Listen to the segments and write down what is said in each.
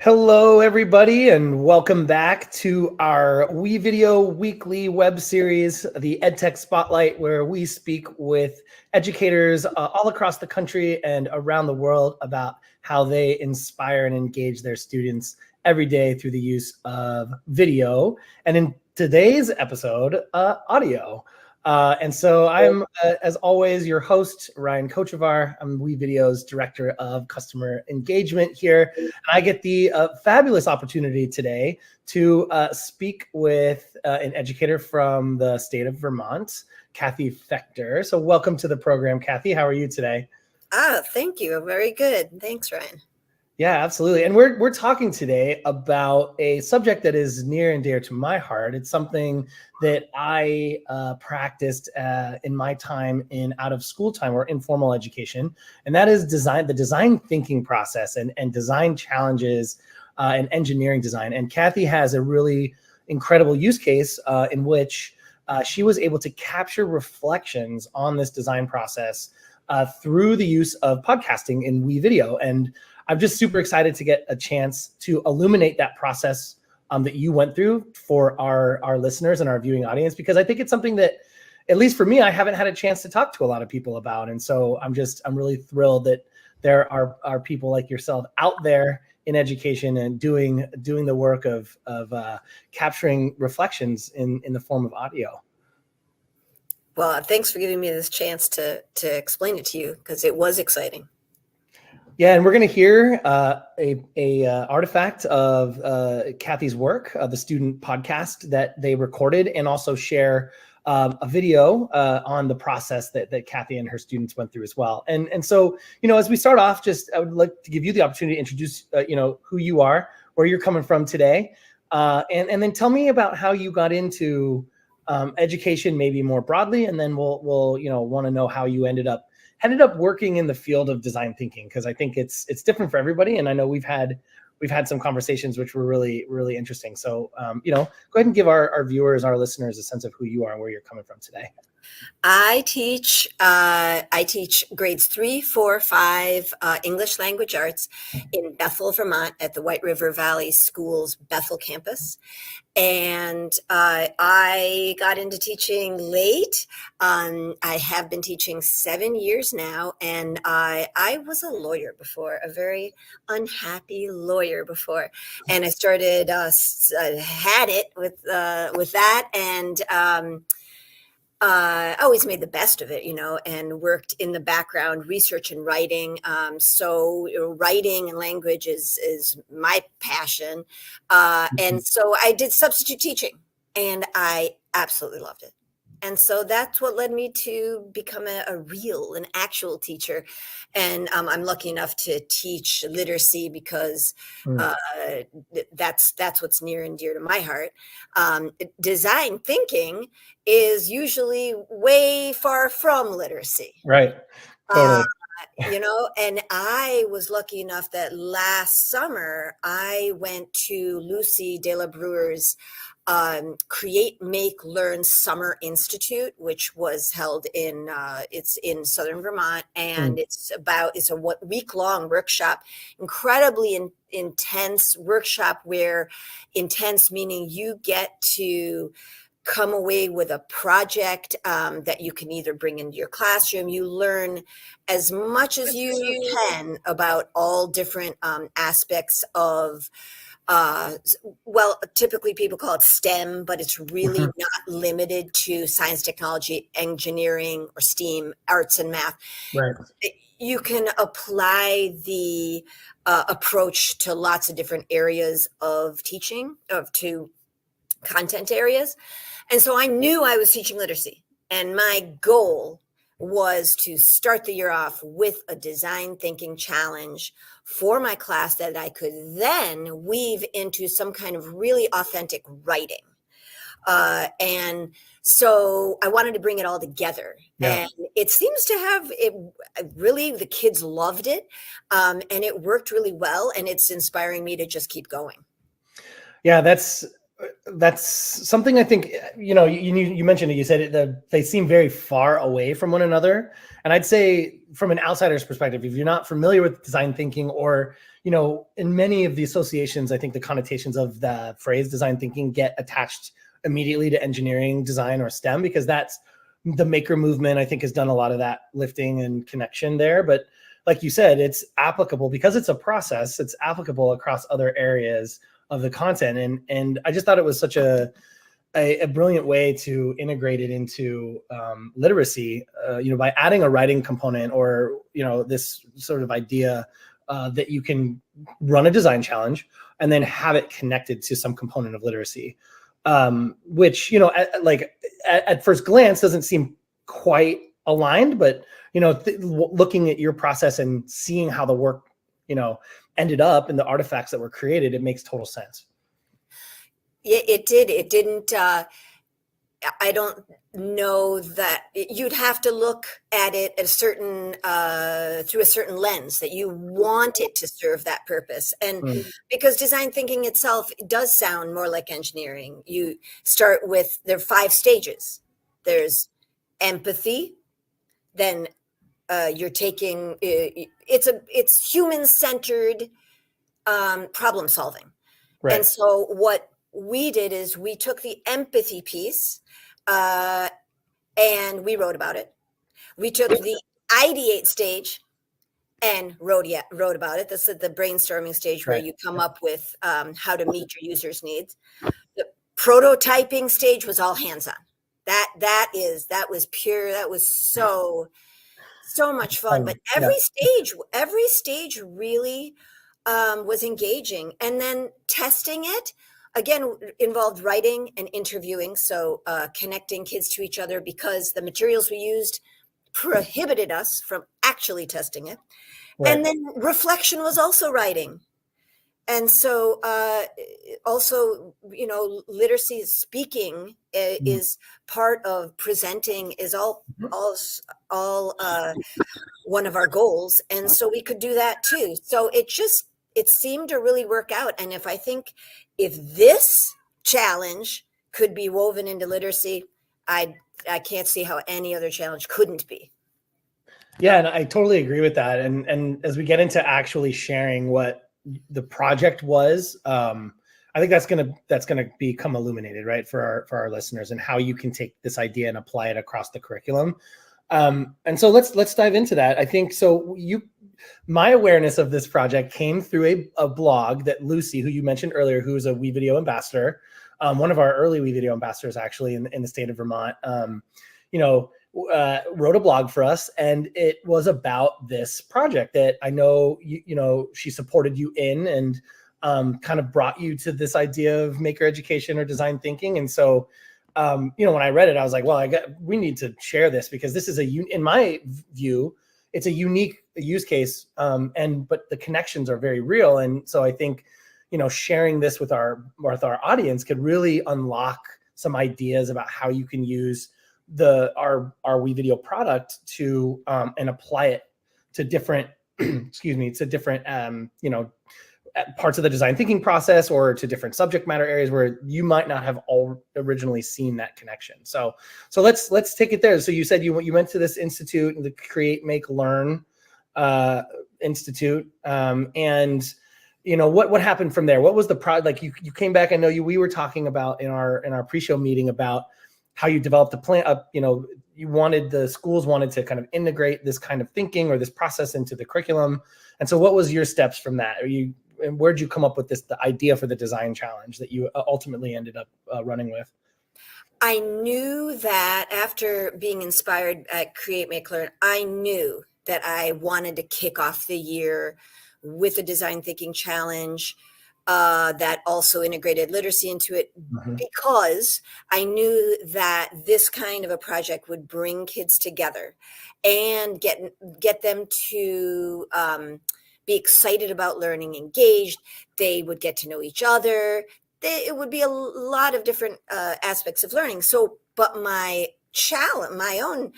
Hello, everybody, and welcome back to our WeVideo weekly web series, the EdTech Spotlight, where we speak with educators all across the country and around the world about how they inspire and engage their students every day through the use of video. And in today's episode, audio. And so I'm, as always, your host, Ryan Kochevar. I'm WeVideo's Director of Customer Engagement here. And I get the fabulous opportunity today to speak with an educator from the state of Vermont, Kathy Fechter. So welcome to the program, Kathy. How are you today? Thank you. Very good. Thanks, Ryan. Yeah, absolutely. And we're talking today about a subject that is near and dear to my heart. It's something that I practiced in my time in out of school time or informal education, and that is the design thinking process and design challenges and engineering design. And Kathy has a really incredible use case in which she was able to capture reflections on this design process through the use of podcasting in WeVideo. And I'm just super excited to get a chance to illuminate that process that you went through for our listeners and our viewing audience, because I think it's something that, at least for me, I haven't had a chance to talk to a lot of people about. And so I'm really thrilled that there are people like yourself out there in education and doing the work of capturing reflections in the form of audio. Well, thanks for giving me this chance to explain it to you, because it was exciting. Yeah, and we're going to hear a artifact of Kathy's work, the student podcast that they recorded, and also share a video on the process that Kathy and her students went through as well. And so, as we start off, I would like to give you the opportunity to introduce, who you are, where you're coming from today, and then tell me about how you got into education, maybe more broadly, and then we'll want to know how you ended up working in the field of design thinking, because I think it's different for everybody. And I know we've had some conversations which were really, really interesting. So, go ahead and give our viewers, our listeners, a sense of who you are and where you're coming from today. I teach grades 3, 4, 5 English language arts in Bethel, Vermont, at the White River Valley Schools Bethel campus. And I got into teaching late. I have been teaching 7 years now, and I was a lawyer before, a very unhappy lawyer before, and I started had it with that, and I always made the best of it, and worked in the background, research and writing. So writing and language is my passion. And so I did substitute teaching, and I absolutely loved it. And so that's what led me to become an actual teacher. And I'm lucky enough to teach literacy, because that's what's near and dear to my heart. Design thinking is usually way far from literacy. Right. Totally. And I was lucky enough that last summer I went to Lucy De La Brewer's Create, Make, Learn Summer Institute, which was held it's in Southern Vermont, and it's a week-long workshop, incredibly intense workshop, where intense meaning you get to come away with a project that you can either bring into your classroom. You learn as much as you can about all different aspects of typically people call it STEM, but it's really not limited to science, technology, engineering, or STEAM, arts and math. Right. You can apply the approach to lots of different areas of teaching, to content areas. And so I knew I was teaching literacy, and my goal was to start the year off with a design thinking challenge for my class that I could then weave into some kind of really authentic writing. And so I wanted to bring it all together. Yeah. And it seems to have it really, the kids loved it. And it worked really well. And it's inspiring me to just keep going. Yeah, that's that's something I think, you mentioned it, you said it, they seem very far away from one another. And I'd say from an outsider's perspective, if you're not familiar with design thinking, or, in many of the associations, I think the connotations of the phrase design thinking get attached immediately to engineering, design, or STEM, because that's the maker movement, I think, has done a lot of that lifting and connection there. But like you said, it's applicable because it's a process, it's applicable across other areas of the content. And I just thought it was such a brilliant way to integrate it into literacy, by adding a writing component, or, this sort of idea that you can run a design challenge and then have it connected to some component of literacy, which, at first glance doesn't seem quite aligned, but, looking at your process and seeing how the work, ended up and the artifacts that were created, it makes total sense. Yeah, it did. It didn't. I don't know that you'd have to look at it at a certain through a certain lens, that you want it to serve that purpose. And because design thinking itself does sound more like engineering. You start with, there are 5 stages. There's empathy, then you're taking it's human-centered problem solving. Right. And so what we did is we took the empathy piece and we wrote about it. We took the ideate stage and wrote about it. This is the brainstorming stage where you come up with how to meet your users' needs. The prototyping stage was all hands-on. That was pure. That was so much fun. But every stage really was engaging. And then testing it, again, involved writing and interviewing. So connecting kids to each other, because the materials we used prohibited us from actually testing it. Right. And then reflection was also writing. And so also, literacy speaking is part of presenting, is all one of our goals. And so we could do that too. So it seemed to really work out. And if this challenge could be woven into literacy, I can't see how any other challenge couldn't be. Yeah, and I totally agree with that. And as we get into actually sharing what the project was, I think that's gonna become illuminated, right, for our listeners, and how you can take this idea and apply it across the curriculum. And so let's dive into that. I think so. My awareness of this project came through a blog that Lucy, who you mentioned earlier, who is a WeVideo ambassador, one of our early WeVideo ambassadors actually in the state of Vermont, wrote a blog for us, and it was about this project that I know she supported you in, and kind of brought you to this idea of maker education or design thinking. And so when I read it, I was like, well, we need to share this, because this is in my view, it's a unique use case, but the connections are very real. And so I think, sharing this with our audience could really unlock some ideas about how you can use our WeVideo product to and apply it to different parts of the design thinking process, or to different subject matter areas where you might not have all originally seen that connection. So let's take it there. So you said you went to this institute, the Create, Make, Learn Institute, and what happened from there? What was the project? Like you came back. I know we were talking about in our pre-show meeting about how you developed a plan. The schools wanted to kind of integrate this kind of thinking or this process into the curriculum. And so what was your steps from that? And where'd you come up with the idea for the design challenge that you ultimately ended up running with? I knew that after being inspired at Create, Make, Learn, I knew that I wanted to kick off the year with a design thinking challenge that also integrated literacy into it, because I knew that this kind of a project would bring kids together and get them to be excited about learning, engaged. They would get to know each other. It would be a lot of different aspects of learning. So, but my own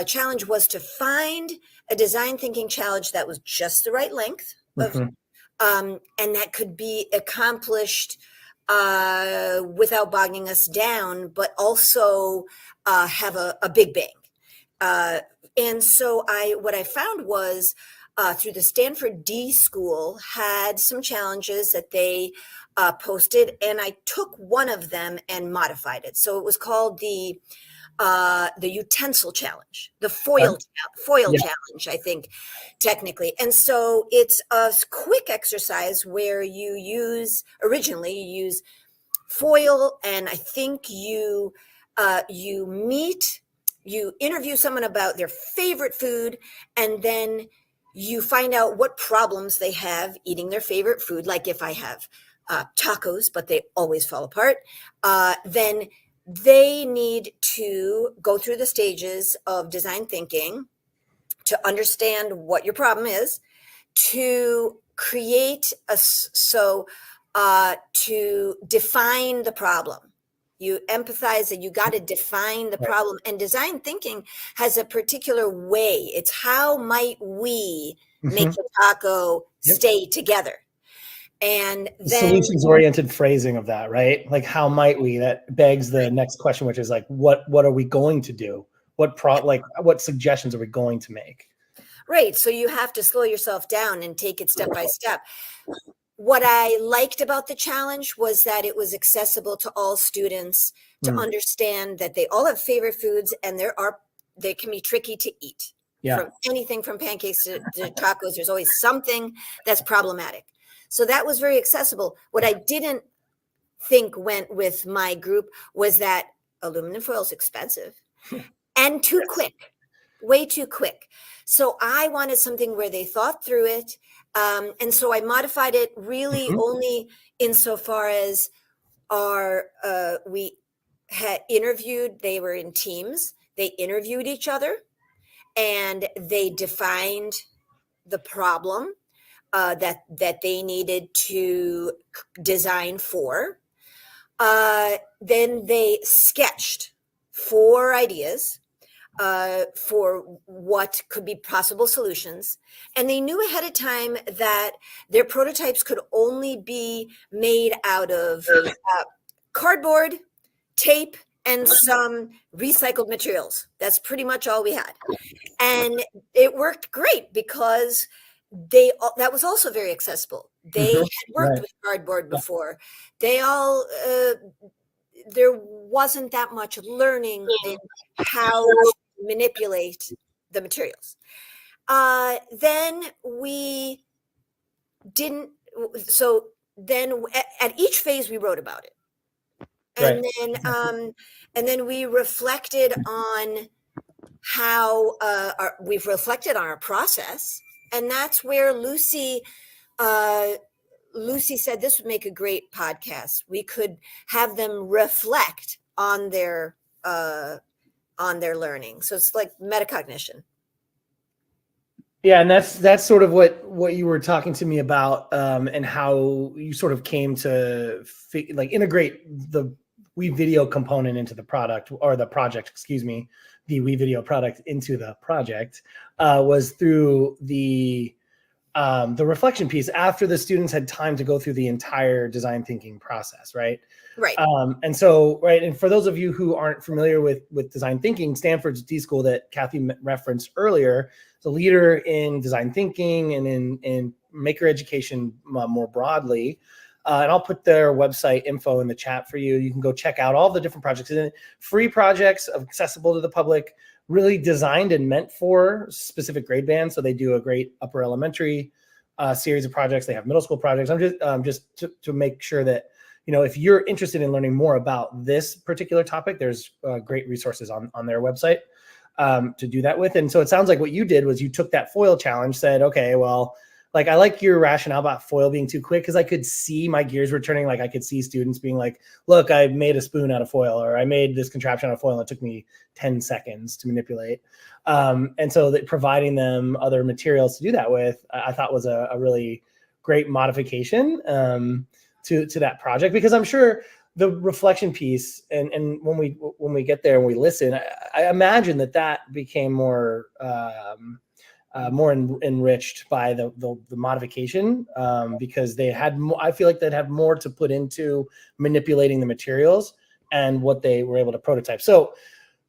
challenge was to find a design thinking challenge that was just the right length of, and that could be accomplished without bogging us down, but also have a big bang. And so what I found was through the Stanford D School had some challenges that they posted, and I took one of them and modified it. So it was called the utensil challenge, the foil Yeah. challenge, I think, technically. And so it's a quick exercise where originally you use foil, and I think you interview someone about their favorite food, and then you find out what problems they have eating their favorite food. Like if I have tacos, but they always fall apart, then they need to go through the stages of design thinking to understand what your problem is, to create to define the problem. You empathize that you got to define the problem, and design thinking has a particular way. It's how might we make the taco stay together? And then solutions-oriented phrasing of that, right? Like, how might we? That begs the next question, which is like, what are we going to do? What suggestions are we going to make? Right. So you have to slow yourself down and take it step by step. What I liked about the challenge was that it was accessible to all students to understand that they all have favorite foods, and they can be tricky to eat. Yeah. From anything from pancakes to tacos, there's always something that's problematic. So that was very accessible. What I didn't think went with my group was that aluminum foil is expensive and too quick, way too quick. So I wanted something where they thought through it. And so I modified it really only insofar as we had interviewed, they were in teams, they interviewed each other, and they defined the problem that they needed to design for. Then they sketched 4 ideas for what could be possible solutions. And they knew ahead of time that their prototypes could only be made out of cardboard, tape, and some recycled materials. That's pretty much all we had. And it worked great because that was also very accessible. They had worked with cardboard before. They all there wasn't that much learning in how to manipulate the materials. Then we didn't. So then at each phase we wrote about it, and then we reflected on how we've reflected on our process, and that's where Lucy said this would make a great podcast. We could have them reflect on their learning. So it's like metacognition. Yeah, and that's sort of what you were talking to me about, and how you sort of came to integrate the WeVideo component into the product, or the project, excuse me, the WeVideo product into the project, was through the reflection piece after the students had time to go through the entire design thinking process, right? Right. And for those of you who aren't familiar with design thinking, Stanford's D School that Kathy referenced earlier is a leader in design thinking and in maker education more broadly. And I'll put their website info in the chat for you. You can go check out all the different projects. And free projects accessible to the public, really designed and meant for specific grade bands. So they do a great upper elementary series of projects. They have middle school projects. I'm just to make sure that, if you're interested in learning more about this particular topic, there's great resources on their website to do that with. And so it sounds like what you did was you took that foil challenge, said, okay, well, I like your rationale about foil being too quick, because I could see my gears were turning. I could see students being like, look, I made a spoon out of foil, or I made this contraption out of foil and it took me 10 seconds to manipulate. And so that providing them other materials to do that with, I thought was a really great modification to that project, because I'm sure the reflection piece, and when we get there and we listen, I imagine that became more more enriched by the modification, because they had more, I feel like they'd have more to put into manipulating the materials and what they were able to prototype. So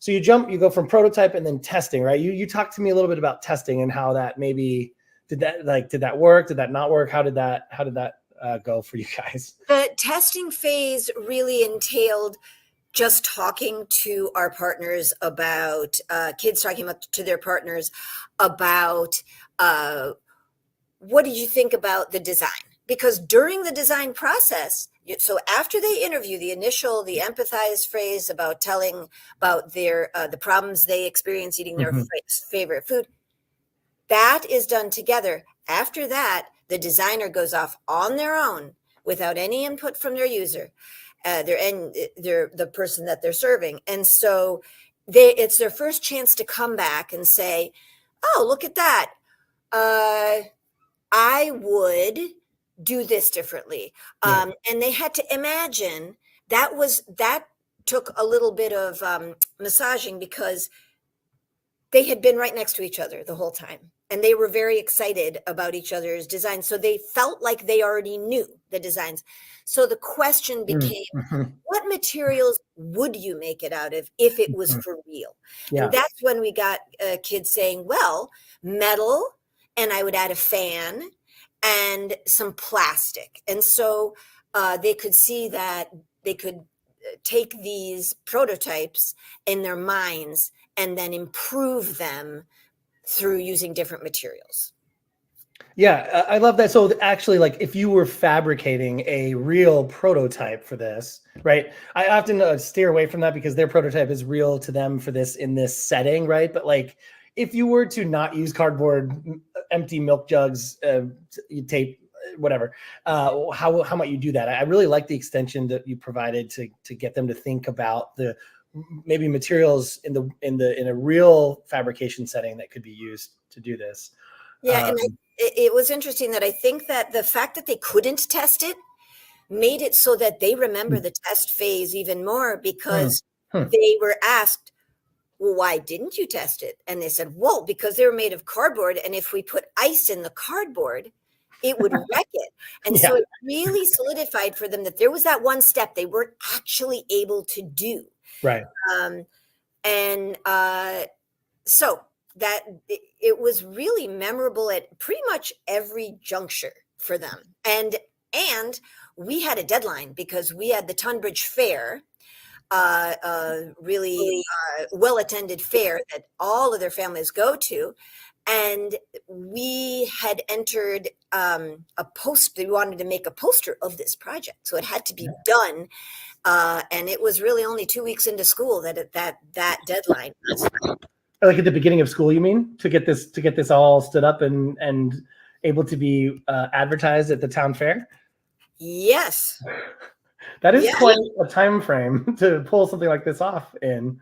you go from prototype and then testing, right? You talked to me a little bit about testing and how that maybe did that work? Did that not work? How did that go for you guys? The testing phase really entailed just talking to our partners about kids talking about to their partners about what did you think about the design? Because during the design process, so after they interview, the empathize phrase about telling about their the problems they experience eating their favorite food, that is done together. After that, the designer goes off on their own without any input from their user, the person that they're serving, and so it's their first chance to come back and say, "Oh, look at that! I would do this differently." And they had to imagine that took a little bit of massaging because they had been right next to each other the whole time. And they were very excited about each other's designs. So they felt like they already knew the designs. So the question became, what materials would you make it out of if it was for real? Yeah. And that's when we got kids saying, well, metal, and I would add a fan and some plastic. And so they could see that they could take these prototypes in their minds and then improve them through using different materials. Yeah, I love that. So actually, like if you were fabricating a real prototype for this, right? I often steer away from that because their prototype is real to them for this in this setting, right? But like if you were to not use cardboard, empty milk jugs, tape, whatever, how might you do that? I really like the extension that you provided to get them to think about the maybe materials in a real fabrication setting that could be used to do this. Yeah, and it was interesting that I think that the fact that they couldn't test it made it so that they remember the test phase even more, because they were asked, well, why didn't you test it? And they said, well, because they were made of cardboard, and if we put ice in the cardboard, it would wreck it. And so it really solidified for them that there was that one step they weren't actually able to do. Right. So that it was really memorable at pretty much every juncture for them. And we had a deadline because we had the Tunbridge Fair, really well-attended fair that all of their families go to. And we had entered a post. They wanted to make a poster of this project, so it had to be done. And it was really only 2 weeks into school that deadline was. Like at the beginning of school, you mean, to get this all stood up and able to be advertised at the town fair? Yes. That is quite a time frame to pull something like this off in.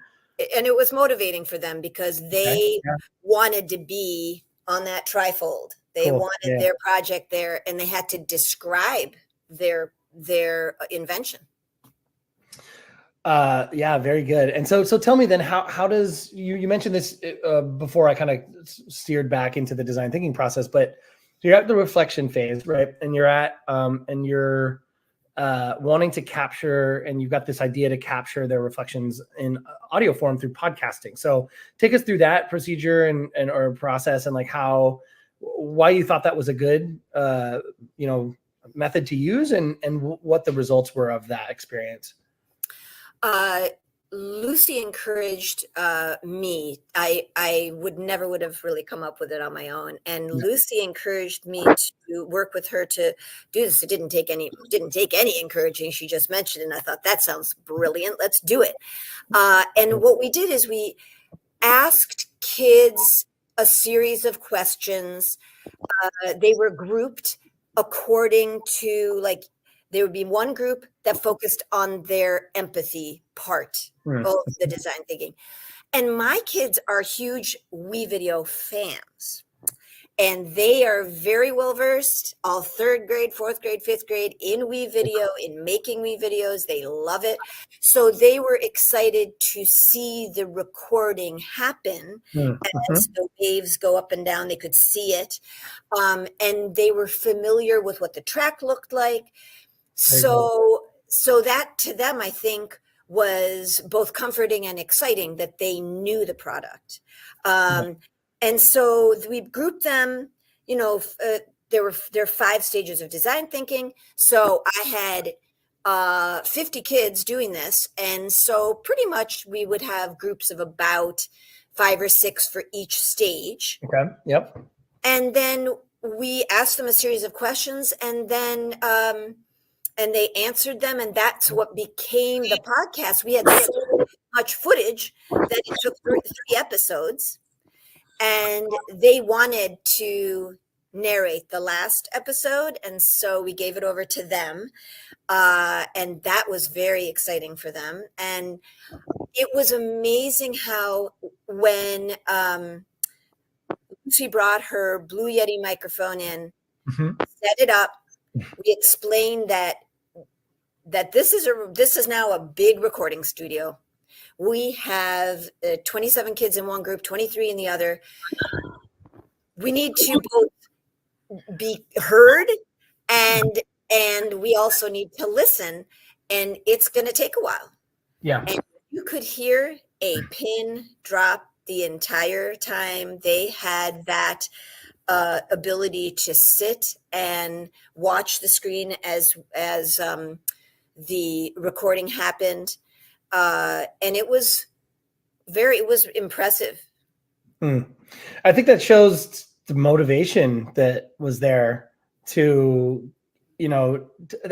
And it was motivating for them because they wanted to be on that trifold. They wanted their project there, and they had to describe their invention. Yeah, very good. And so tell me then, how does you mentioned this before I kind of steered back into the design thinking process, but you're at the reflection phase, right? And you're at and you're wanting to capture, and you've got this idea to capture their reflections in audio form through podcasting. So take us through that procedure and or process, and like why you thought that was a good method to use, and what the results were of that experience. Lucy encouraged me. I would have really come up with it on my own. And Lucy encouraged me to work with her to do this. It didn't take any encouraging. She just mentioned it, and I thought, that sounds brilliant. Let's do it. And what we did is we asked kids a series of questions. They were grouped according to, like, there would be one group that focused on their empathy part of the design thinking. And my kids are huge WeVideo fans. And they are very well versed, all third grade, fourth grade, fifth grade, in WeVideo, in making WeVideos. They love it. So they were excited to see the recording happen as the waves go up and down. They could see it. And they were familiar with what the track looked like. So that to them, I think, was both comforting and exciting that they knew the product. And so we grouped them, there are 5 stages of design thinking. So I had 50 kids doing this. And so pretty much we would have groups of about 5 or 6 for each stage. Okay. Yep. And then we asked them a series of questions, and then and they answered them, and that's what became the podcast. We had so much footage that it took 3 episodes, and they wanted to narrate the last episode, and so we gave it over to them, and that was very exciting for them. And it was amazing how when she brought her Blue Yeti microphone in, set it up, we explained that this is now a big recording studio. We have 27 kids in one group, 23 in the other. We need to both be heard and we also need to listen, and it's going to take a while. Yeah. And you could hear a pin drop the entire time. They had that ability to sit and watch the screen as the recording happened, and it was impressive. I think that shows the motivation that was there to,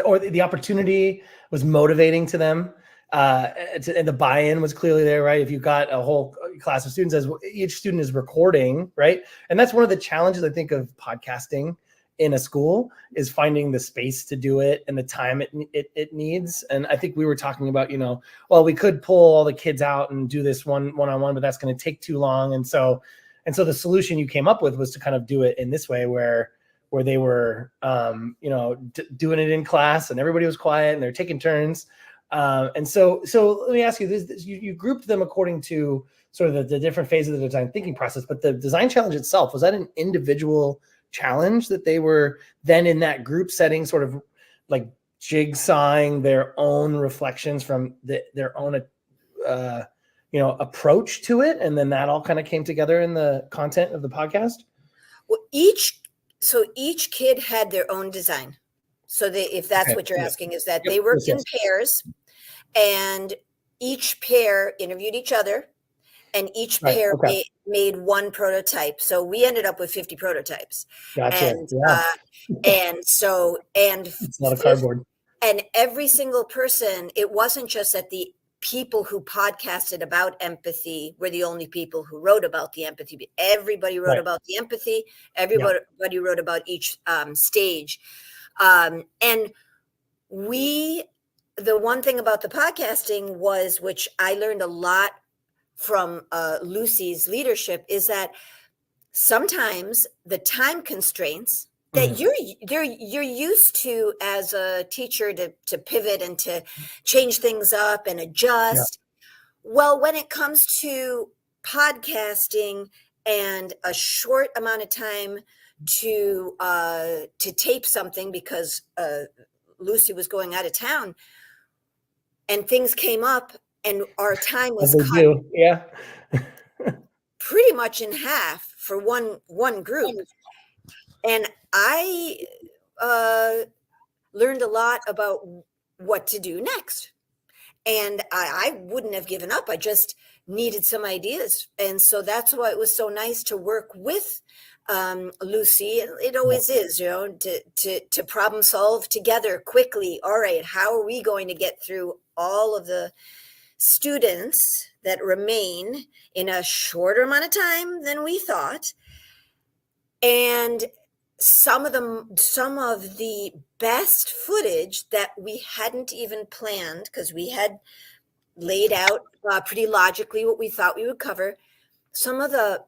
or the opportunity was motivating to them. And the buy-in was clearly there, right? If you got a whole class of students, as each student is recording, right? And that's one of the challenges, I think, of podcasting in a school, is finding the space to do it and the time it needs. And I think we were talking about, well, we could pull all the kids out and do this one-on-one, but that's going to take too long. And so the solution you came up with was to kind of do it in this way, where they were, doing it in class and everybody was quiet and they're taking turns. And so let me ask you this, you grouped them according to sort of the different phases of the design thinking process, but the design challenge itself, was that an individual challenge that they were then in that group setting, sort of like jigsawing their own reflections from their own, approach to it? And then that all kind of came together in the content of the podcast? Well, each kid had their own design. So if that's what you're asking, is that they worked in pairs, and each pair interviewed each other, and each pair made one prototype. So we ended up with 50 prototypes. Gotcha. And it's a lot of cardboard. And every single person, it wasn't just that the people who podcasted about empathy were the only people who wrote about the empathy. Everybody wrote about the empathy. Everybody wrote about each stage. And the one thing about the podcasting was, which I learned a lot from Lucy's leadership, is that sometimes the time constraints that you're used to as a teacher to pivot and to change things up and adjust. Well, when it comes to podcasting and a short amount of time to tape something, because Lucy was going out of town and things came up, and our time was cut pretty much in half for one group. And I learned a lot about what to do next. And I wouldn't have given up. I just needed some ideas. And so that's why it was so nice to work with Lucy. It always is, to problem solve together quickly. All right, how are we going to get through all of the students that remain in a shorter amount of time than we thought? And some of the best footage that we hadn't even planned, because we had laid out pretty logically what we thought we would cover. Some of the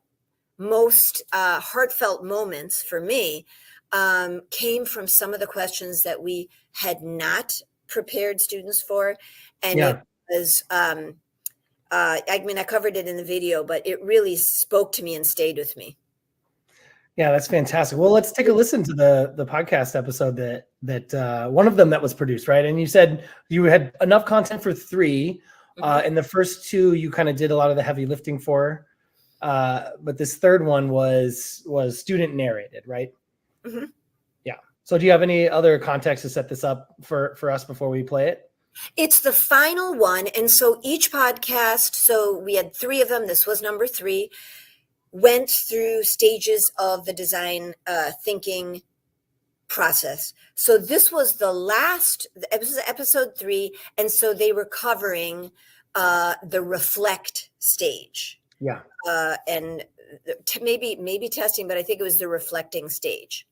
most heartfelt moments for me came from some of the questions that we had not prepared students for. And it was, I mean, I covered it in the video, but it really spoke to me and stayed with me. Yeah, that's fantastic. Well, let's take a listen to the podcast episode that one of them that was produced, right? And you said you had enough content for 3. And the first 2 you kind of did a lot of the heavy lifting for. But this third one was student narrated, right? Mm-hmm. Yeah. So do you have any other context to set this up for us before we play it? It's the final one. And so each podcast, so we had 3 of them. This was number 3, went through stages of the design thinking process. So this was the last, episode 3. And so they were covering the reflect stage. Yeah. And maybe testing, but I think it was the reflecting stage.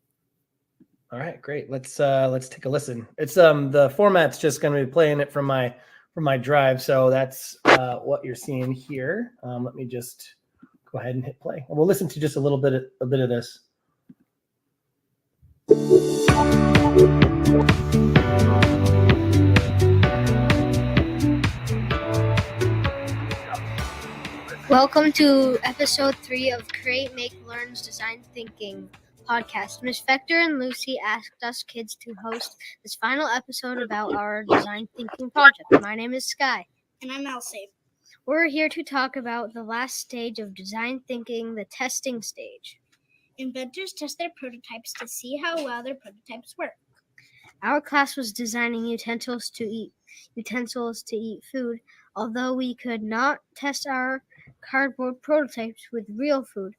All right, great. Let's take a listen. It's the format's just going to be playing it from my drive, so that's what you're seeing here. Let me just go ahead and hit play, and we'll listen to just a bit of this. Welcome to episode 3 of Create, Make, Learn's Design Thinking podcast. Ms. Fechter and Lucy asked us kids to host this final episode about our design thinking project. My name is Sky. And I'm Elsie. We're here to talk about the last stage of design thinking, the testing stage. Inventors test their prototypes to see how well their prototypes work. Our class was designing utensils to eat food. Although we could not test our cardboard prototypes with real food,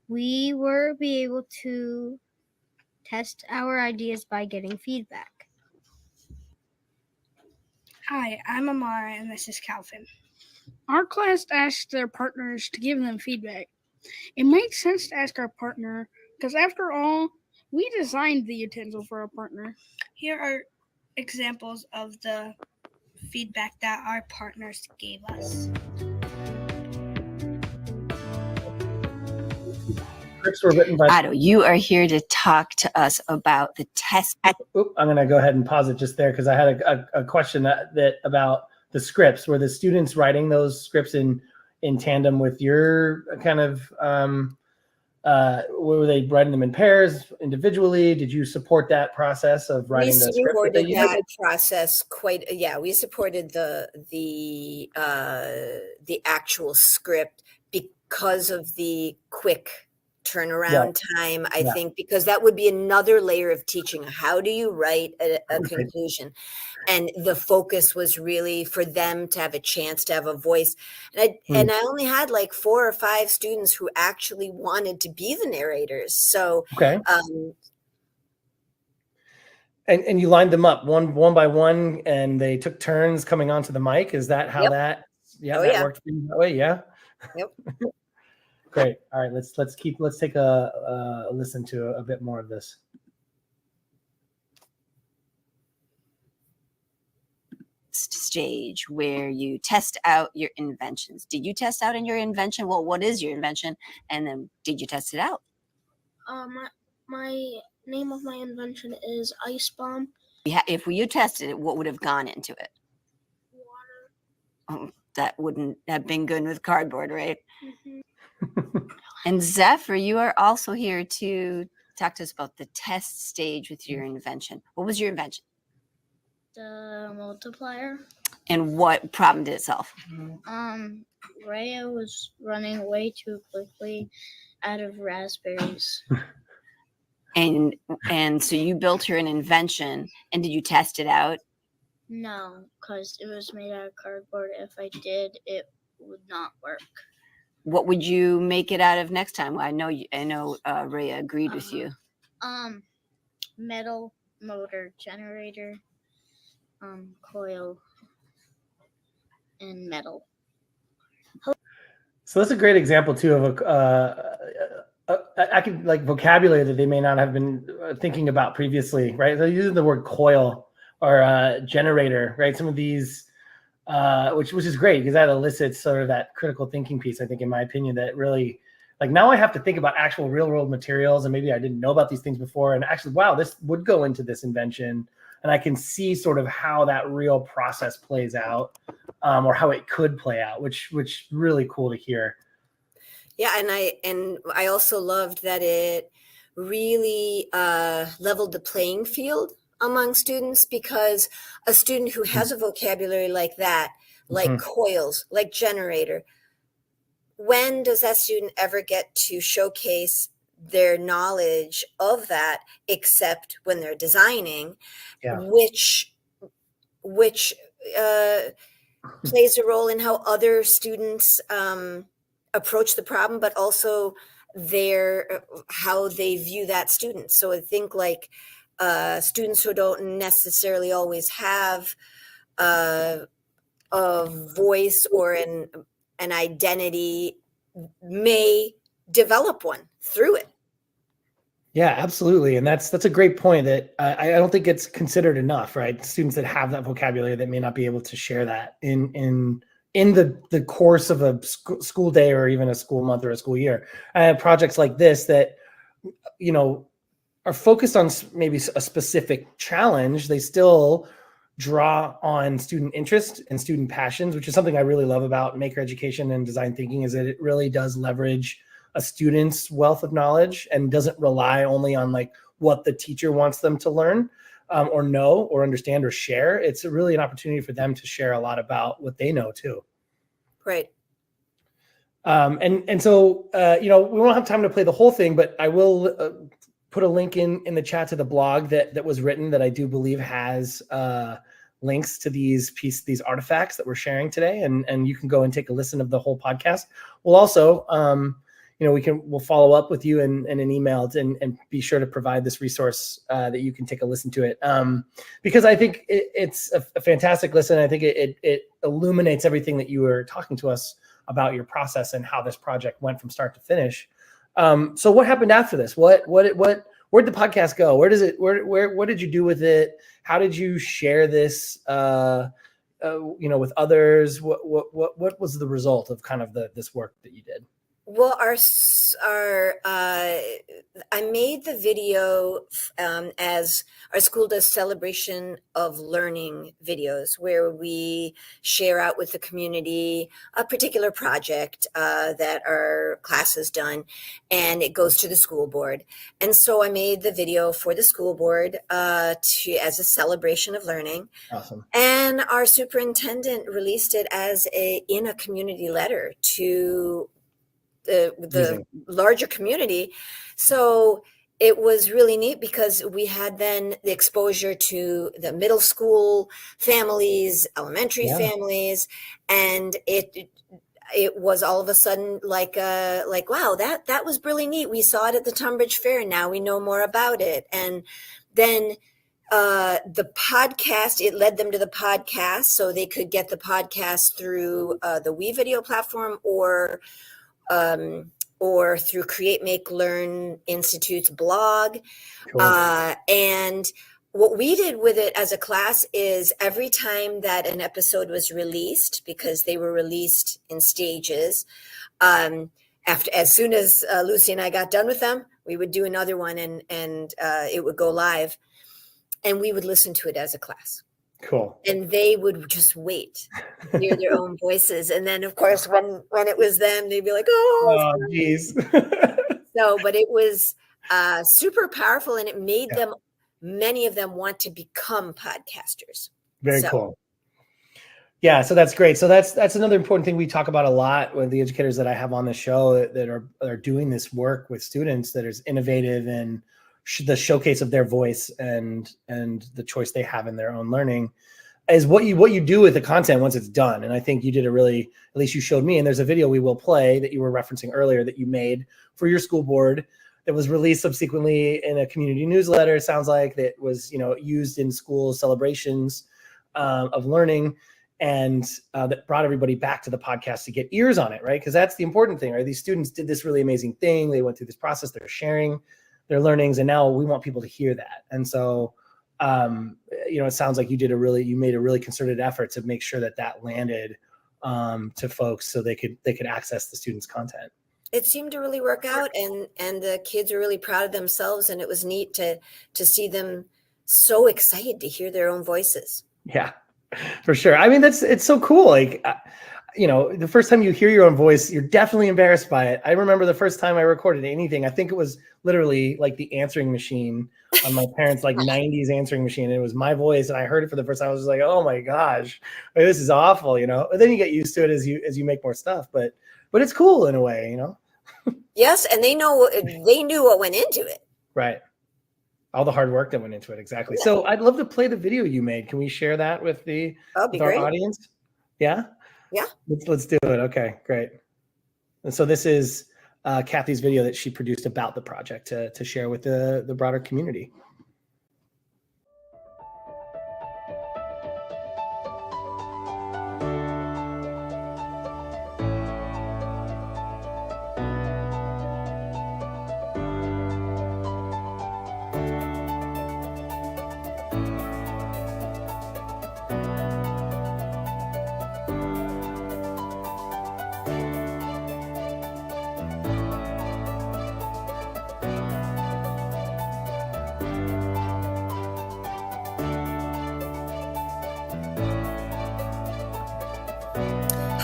we were be able to test our ideas by getting feedback. Hi, I'm Amara, and this is Calvin. Our class asked their partners to give them feedback. It makes sense to ask our partner, because after all, we designed the utensil for our partner. Here are examples of the feedback that our partners gave us. Scripts were written by Otto, you are here to talk to us about the test. I'm going to go ahead and pause it just there because I had a question that about the scripts. Were the students writing those scripts in tandem with your kind of were they writing them in pairs, individually? Did you support that process of writing the script? We supported that process quite. Yeah, we supported the actual script because of the quick turnaround time. I think because that would be another layer of teaching. How do you write a conclusion? And the focus was really for them to have a chance to have a voice. And I only had like 4 or 5 students who actually wanted to be the narrators. So and you lined them up one by one, and they took turns coming onto the mic. Is that how that worked for you that way? Yeah. Yep. Great. All right. Let's take a listen to a bit more of this. Stage where you test out your inventions. Did you test out in your invention? Well, what is your invention? And then did you test it out? My name of my invention is Ice Bomb. If you tested it, what would have gone into it? Water. Oh, that wouldn't have been good with cardboard, right? Mm-hmm. And Zephyr, you are also here to talk to us about the test stage with your invention. What was your invention? The multiplier. And what problem did it solve? Rhea was running way too quickly out of raspberries. And so you built her an invention, and did you test it out? No, because it was made out of cardboard. If I did, it would not work. What would you make it out of next time? I know Rhea agreed with you. Metal motor generator, coil, and metal. So that's a great example too of I could like vocabulary that they may not have been thinking about previously, right? So using the word coil or generator, right? Some of these, which is great because that elicits sort of that critical thinking piece. I think, in my opinion, that really like now I have to think about actual real world materials, and maybe I didn't know about these things before. And actually, wow, this would go into this invention. And I can see sort of how that real process plays out, or how it could play out, which really cool to hear. Yeah, and I also loved that it really leveled the playing field among students, because a student who has a vocabulary like that, like coils, like generator, when does that student ever get to showcase their knowledge of that except when they're designing, Yeah. which plays a role in how other students approach the problem, but also how they view that student. So I think like students who don't necessarily always have a voice or an identity may develop one through it. Yeah, absolutely. And that's a great point that I don't think it's considered enough, right? Students that have that vocabulary that may not be able to share that in the course of a school day or even a school month or a school year. I have projects like this that, you know, are focused on maybe a specific challenge. They still draw on student interest and student passions, which is something I really love about maker education and design thinking, is that it really does leverage a student's wealth of knowledge and doesn't rely only on like what the teacher wants them to learn or know or understand or share. It's really an opportunity for them to share a lot about what they know too. Right. And so, you know, we won't have time to play the whole thing, but I will put a link in the chat to the blog that was written that I do believe has links to these artifacts that we're sharing today. And you can go and take a listen of the whole podcast. We'll also, you know, we'll follow up with you in an email and be sure to provide this resource that you can take a listen to it. Because I think it's a fantastic listen. I think it illuminates everything that you were talking to us about your process and how this project went from start to finish. So what happened after this? Where'd the podcast go? What did you do with it? How did you share this, you know, with others? What was the result of kind of this work that you did? Well, I made the video as our school does celebration of learning videos, where we share out with the community a particular project that our class has done, and it goes to the school board. And so I made the video for the school board as a celebration of learning. Awesome. And our superintendent released it in a community letter to the larger community. So it was really neat because we had then the exposure to the middle school families, elementary families, and it was all of a sudden like wow, that was really neat. We saw it at the Tunbridge Fair. Now we know more about it. And then the podcast, it led them to the podcast, so they could get the podcast through the WeVideo platform or through Create, Make, Learn Institute's blog. Cool. And what we did with it as a class is every time that an episode was released, because they were released in stages, as soon as Lucy and I got done with them, we would do another one and it would go live, and we would listen to it as a class. Cool. And they would just wait to hear their own voices. And then, of course, when it was them, they'd be like, oh, geez. So, but it was super powerful, and it made many of them want to become podcasters. Very cool. Yeah, so that's great. So that's another important thing we talk about a lot with the educators that I have on the show that are doing this work with students, that is innovative and the showcase of their voice and the choice they have in their own learning, is what you do with the content once it's done. And I think you did at least you showed me, and there's a video we will play that you were referencing earlier that you made for your school board that was released subsequently in a community newsletter. It sounds like that was, you know, used in school celebrations of learning, and that brought everybody back to the podcast to get ears on it, right? Because that's the important thing, right? These students did this really amazing thing. They went through this process. They're sharing their learnings, and now we want people to hear that. And so, you know, it sounds like you made a really concerted effort to make sure that landed to folks so they could access the students' content. it seemed to really work out, and the kids were really proud of themselves, and it was neat to see them so excited to hear their own voices. Yeah, for sure. I mean, it's so cool. Like, you know, the first time you hear your own voice, you're definitely embarrassed by it. I remember the first time I recorded anything, I think it was literally like the answering machine on my parents' like 90s answering machine. And it was my voice, and I heard it for the first time. I was just like, oh my gosh, like, this is awful, you know. And then you get used to it as you make more stuff, but it's cool in a way, you know. Yes, and they knew what went into it. Right. All the hard work that went into it. Exactly. So I'd love to play the video you made. Can we share that with That'd be our great. audience? Yeah. Yeah. Let's do it. Okay, great. And so this is Kathy's video that she produced about the project to share with the broader community.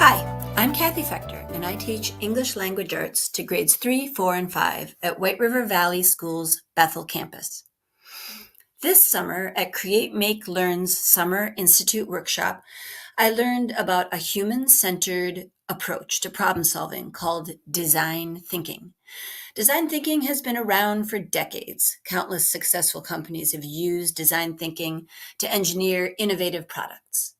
Hi, I'm Kathy Fechter, and I teach English Language Arts to grades 3, 4, and 5 at White River Valley School's Bethel campus. This summer at Create, Make, Learn's Summer Institute workshop, I learned about a human-centered approach to problem solving called design thinking. Design thinking has been around for decades. Countless successful companies have used design thinking to engineer innovative products.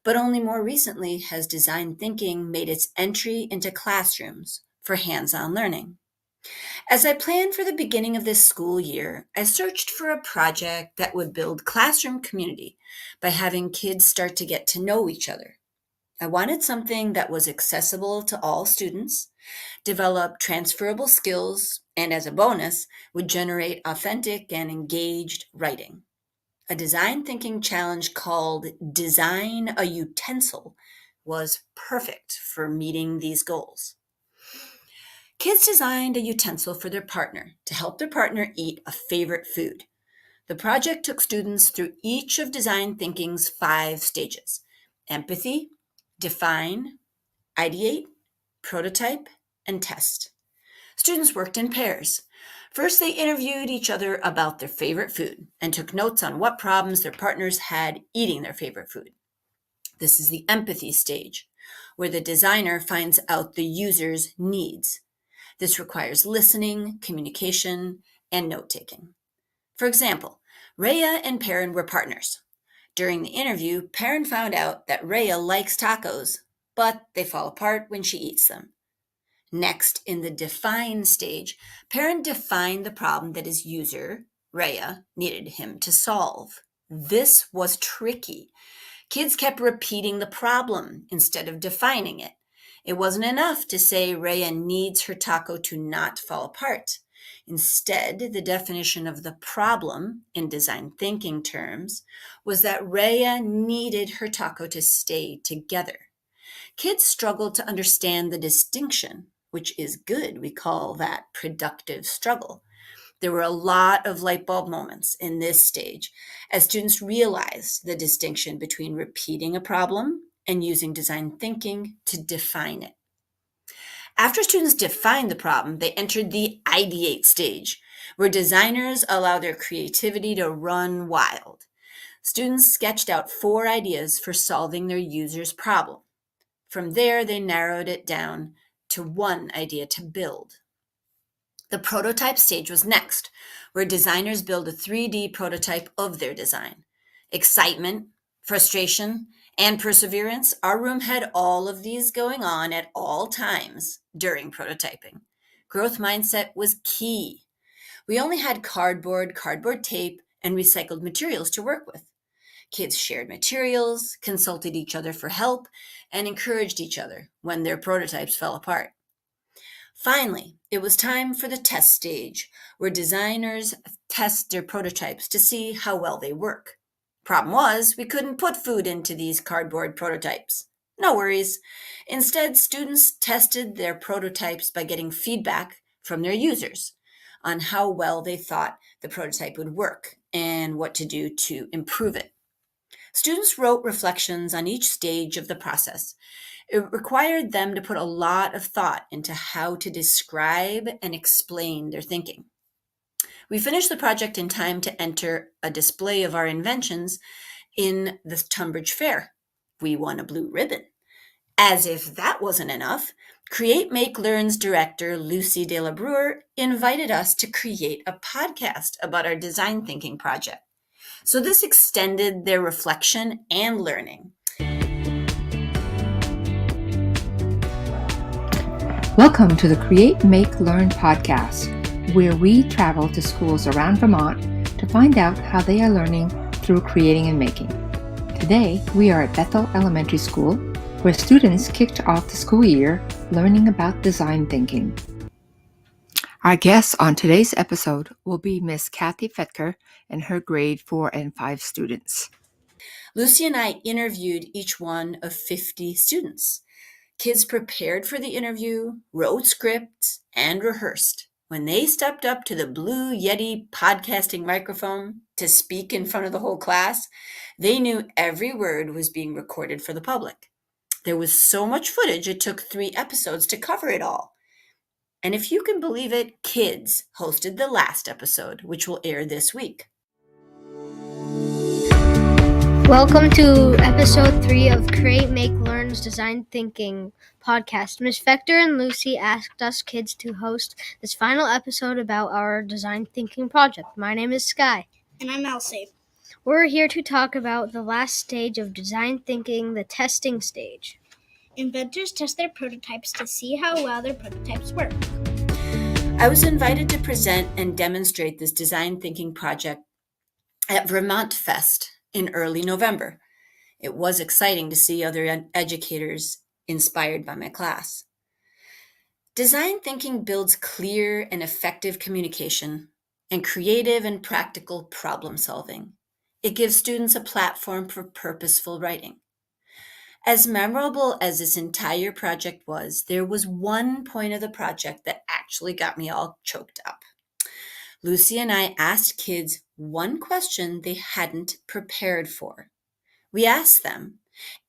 But only more recently has design thinking made its entry into classrooms for hands-on learning. As I planned for the beginning of this school year, I searched for a project that would build classroom community by having kids start to get to know each other. I wanted something that was accessible to all students, develop transferable skills, and as a bonus, would generate authentic and engaged writing. A design thinking challenge called Design a Utensil was perfect for meeting these goals. Kids designed a utensil for their partner to help their partner eat a favorite food. The project took students through each of design thinking's 5 stages: empathy, define, ideate, prototype, and test. Students worked in pairs. First, they interviewed each other about their favorite food and took notes on what problems their partners had eating their favorite food. This is the empathy stage, where the designer finds out the user's needs. This requires listening, communication, and note-taking. For example, Rhea and Perrin were partners. During the interview, Perrin found out that Rhea likes tacos, but they fall apart when she eats them. Next, in the define stage, Perrin defined the problem that his user, Rhea, needed him to solve. This was tricky. Kids kept repeating the problem instead of defining it. It wasn't enough to say Rhea needs her taco to not fall apart. Instead, the definition of the problem, in design thinking terms, was that Rhea needed her taco to stay together. Kids struggled to understand the distinction, which is good. We call that productive struggle. There were a lot of light bulb moments in this stage as students realized the distinction between repeating a problem and using design thinking to define it. After students defined the problem, they entered the ideate stage, where designers allow their creativity to run wild. Students sketched out 4 ideas for solving their user's problem. From there, they narrowed it down to 1 idea to build. The prototype stage was next, where designers build a 3D prototype of their design. Excitement, frustration, and perseverance. Our room had all of these going on at all times during prototyping. Growth mindset was key. We only had cardboard tape, and recycled materials to work with. Kids shared materials, consulted each other for help, and encouraged each other when their prototypes fell apart. Finally, it was time for the test stage, where designers test their prototypes to see how well they work. Problem was, we couldn't put food into these cardboard prototypes. No worries. Instead, students tested their prototypes by getting feedback from their users on how well they thought the prototype would work and what to do to improve it. Students wrote reflections on each stage of the process. It required them to put a lot of thought into how to describe and explain their thinking. We finished the project in time to enter a display of our inventions in the Tunbridge Fair. We won a blue ribbon. As if that wasn't enough, Create Make Learn's director, Lucy de la Brewer, invited us to create a podcast about our design thinking project. So this extended their reflection and learning. Welcome to the Create, Make, Learn podcast, where we travel to schools around Vermont to find out how they are learning through creating and making. Today, we are at Bethel Elementary School, where students kicked off the school year learning about design thinking. Our guests on today's episode will be Miss Kathy Fechter and her grade 4 and 5 students. Lucy and I interviewed each one of 50 students. Kids prepared for the interview, wrote scripts, and rehearsed. When they stepped up to the Blue Yeti podcasting microphone to speak in front of the whole class, they knew every word was being recorded for the public. There was so much footage, it took 3 episodes to cover it all. And if you can believe it, kids hosted the last episode, which will air this week. Welcome to episode 3 of Create, Make, Learn's Design Thinking podcast. Ms. Fechter and Lucy asked us kids to host this final episode about our design thinking project. My name is Sky. And I'm Elsie. We're here to talk about the last stage of design thinking, the testing stage. Inventors test their prototypes to see how well their prototypes work. I was invited to present and demonstrate this design thinking project at Vermont Fest in early November. It was exciting to see other educators inspired by my class. Design thinking builds clear and effective communication and creative and practical problem solving. It gives students a platform for purposeful writing. As memorable as this entire project was, there was one point of the project that actually got me all choked up. Lucy and I asked kids one question they hadn't prepared for. We asked them,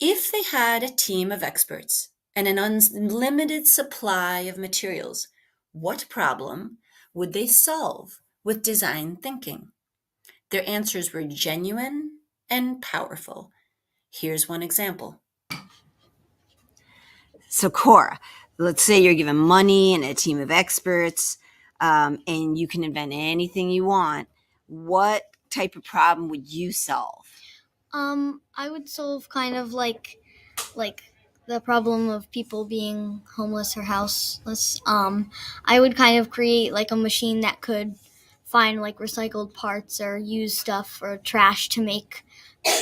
if they had a team of experts and an unlimited supply of materials, what problem would they solve with design thinking? Their answers were genuine and powerful. Here's one example. So Cora, let's say you're given money and a team of experts, and you can invent anything you want. What type of problem would you solve? I would solve kind of like the problem of people being homeless or houseless. I would kind of create like a machine that could find like recycled parts or use stuff or trash to make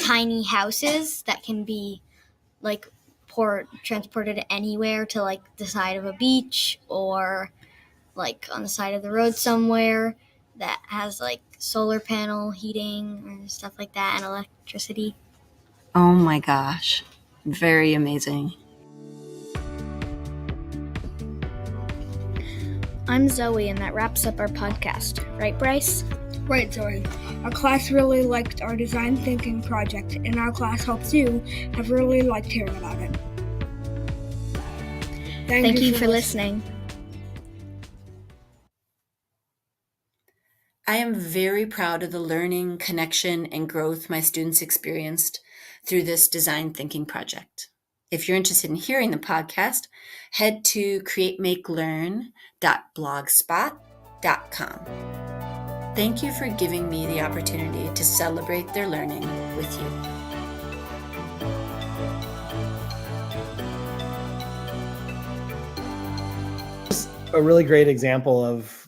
tiny houses that can be like transported anywhere to like the side of a beach or like on the side of the road somewhere that has like solar panel heating or stuff like that and electricity. Oh my gosh, very amazing. I'm Zoe, and that wraps up our podcast. Right, Bryce? Right, Zoe. Our class really liked our design thinking project, and our class hopes you have really liked hearing about it. Thank you for listening. I am very proud of the learning, connection, and growth my students experienced through this design thinking project. If you're interested in hearing the podcast, head to createmakelearn.blogspot.com. Thank you for giving me the opportunity to celebrate their learning with you. A really great example of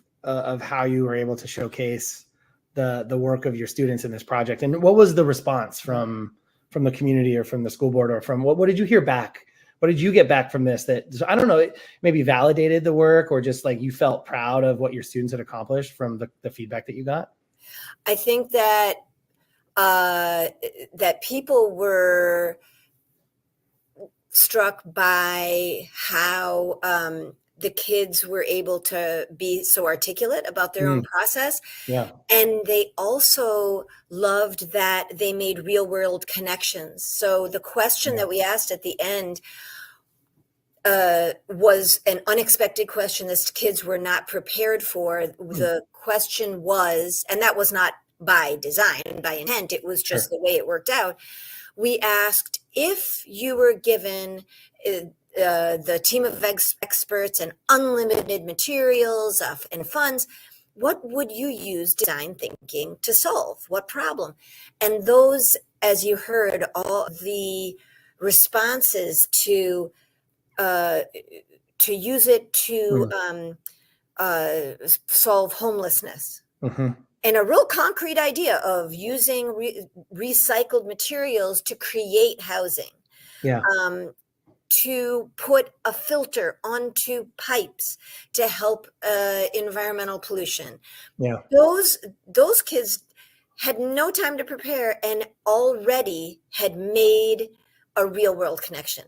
how you were able to showcase the work of your students in this project. And what was the response from the community or from the school board or from what did you hear back? What did you get back from this that, I don't know, it maybe validated the work or just like you felt proud of what your students had accomplished from the feedback that you got? I think that that people were struck by how the kids were able to be so articulate about their own process. Yeah. And they also loved that they made real world connections. So the question that we asked at the end was an unexpected question that kids were not prepared for. The question was, and that was not by design, by intent, it was just the way it worked out. We asked, if you were given the team of experts and unlimited materials and funds, what would you use design thinking to solve? What problem? And those, as you heard, all the responses to use it to solve homelessness. And a real concrete idea of using recycled materials to create housing. Yeah. To put a filter onto pipes to help environmental pollution. Yeah. Those kids had no time to prepare and already had made a real world connection.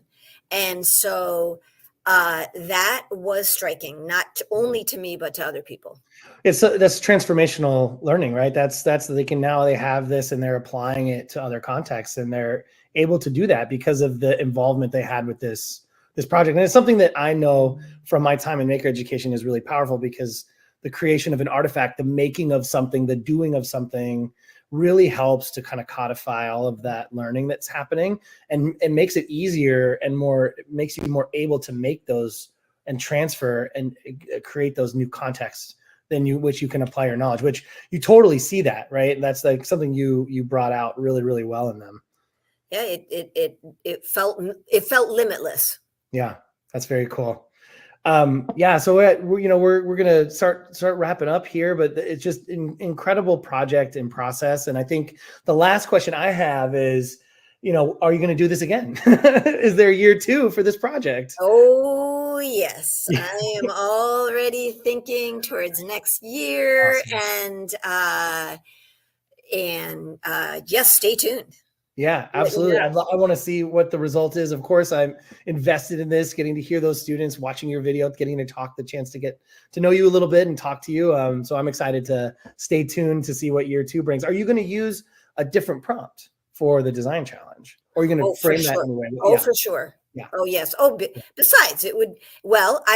And so that was striking, not only to me, but to other people. That's transformational learning, right? That's they have this and they're applying it to other contexts, and they're able to do that because of the involvement they had with this project. And it's something that I know from my time in maker education is really powerful, because the creation of an artifact, the making of something, the doing of something really helps to kind of codify all of that learning that's happening, and it makes it easier and makes you more able to make those and transfer and create those new contexts which you can apply your knowledge, which you totally see that, right? That's like something you brought out really, really well in them. Yeah, it felt limitless. Yeah, that's very cool. Yeah, so we're gonna start wrapping up here, but it's just an incredible project and process. And I think the last question I have is, are you going to do this again? Is there year 2 for this project? Oh, yes. I am already thinking towards next year. Awesome. And yes, stay tuned. Yeah, absolutely. I want to see what the result is. Of course, I'm invested in this, getting to hear those students, watching your video, getting to the chance to get to know you a little bit and talk to you. So I'm excited to stay tuned to see what year 2 brings. Are you going to use a different prompt for the design challenge? Or are you going to frame that anyway? Oh, for sure. Yeah. Oh, yes. Oh, besides, I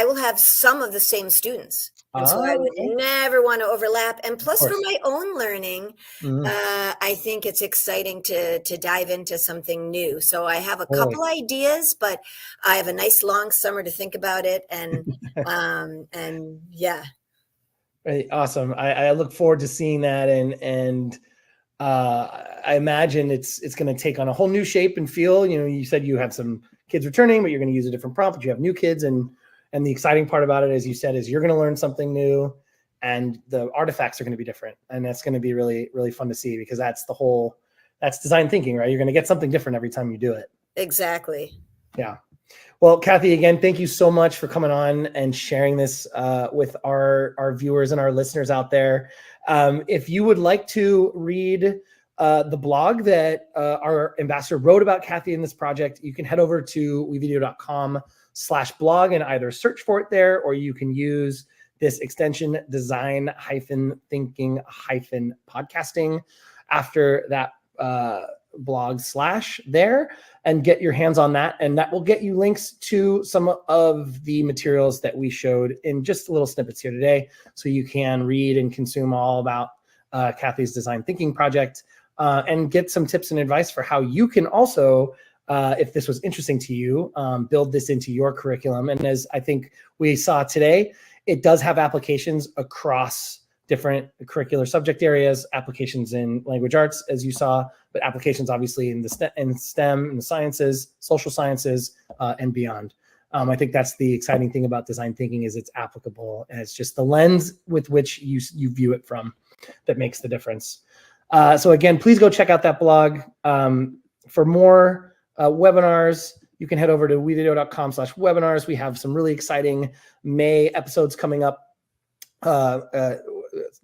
will have some of the same students. And so I would never want to overlap. And plus, for my own learning, I think it's exciting to dive into something new. So I have a couple ideas, but I have a nice long summer to think about it. And yeah. Awesome. I look forward to seeing that. And I imagine it's going to take on a whole new shape and feel. You said you have some kids returning, but you're going to use a different prompt. But you have new kids, and the exciting part about it, as you said, is you're going to learn something new, and the artifacts are going to be different, and that's going to be really, really fun to see, because that's design thinking, right? You're going to get something different every time you do it. Exactly. Yeah. Well, Kathy, again, thank you so much for coming on and sharing this with our viewers and our listeners out there. If you would like to read the blog that our ambassador wrote about Kathy in this project, you can head over to wevideo.com/blog and either search for it there, or you can use this extension design-thinking-podcasting after that blog / there, and get your hands on that. And that will get you links to some of the materials that we showed in just little snippets here today. So you can read and consume all about Kathy's design thinking project, and get some tips and advice for how you can also, if this was interesting to you, build this into your curriculum. And as I think we saw today, it does have applications across different curricular subject areas, applications in language arts, as you saw, but applications obviously in STEM, in the sciences, social sciences, and beyond. I think that's the exciting thing about design thinking, is it's applicable, and it's just the lens with which you view it from that makes the difference. So again, please go check out that blog. For more webinars, you can head over to wevideo.com/webinars. We have some really exciting May episodes coming up.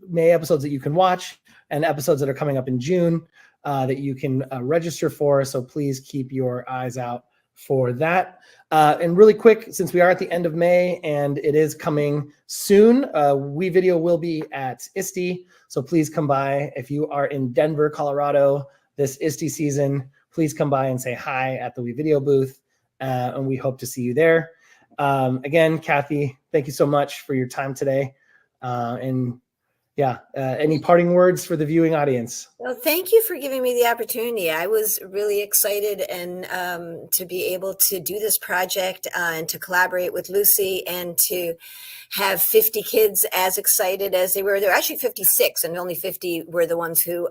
May episodes that you can watch, and episodes that are coming up in June that you can register for. So please keep your eyes out for that. And really quick, since we are at the end of May and it is coming soon, WeVideo will be at ISTE. So please come by. If you are in Denver, Colorado, this ISTE season, please come by and say hi at the WeVideo booth. And we hope to see you there. Again, Kathy, thank you so much for your time today. And yeah, any parting words for the viewing audience? Well, thank you for giving me the opportunity. I was really excited and to be able to do this project and to collaborate with Lucy and to have 50 kids as excited as they were. There were actually 56 and only 50 were the ones who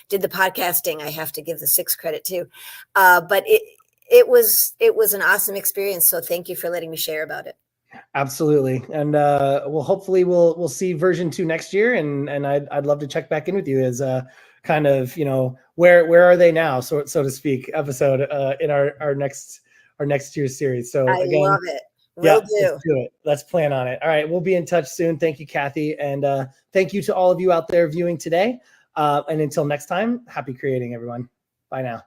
did the podcasting. I have to give the 6 credit too. But it was an awesome experience. So thank you for letting me share about it. Absolutely. And well, hopefully we'll see version 2 next year. And I'd love to check back in with you as a kind of, where are they now, so to speak, episode in our next year's series. So I again, love it. Yeah, Will do. let's do it. Let's plan on it. All right. We'll be in touch soon. Thank you, Kathy. And thank you to all of you out there viewing today. And until next time, happy creating, everyone. Bye now.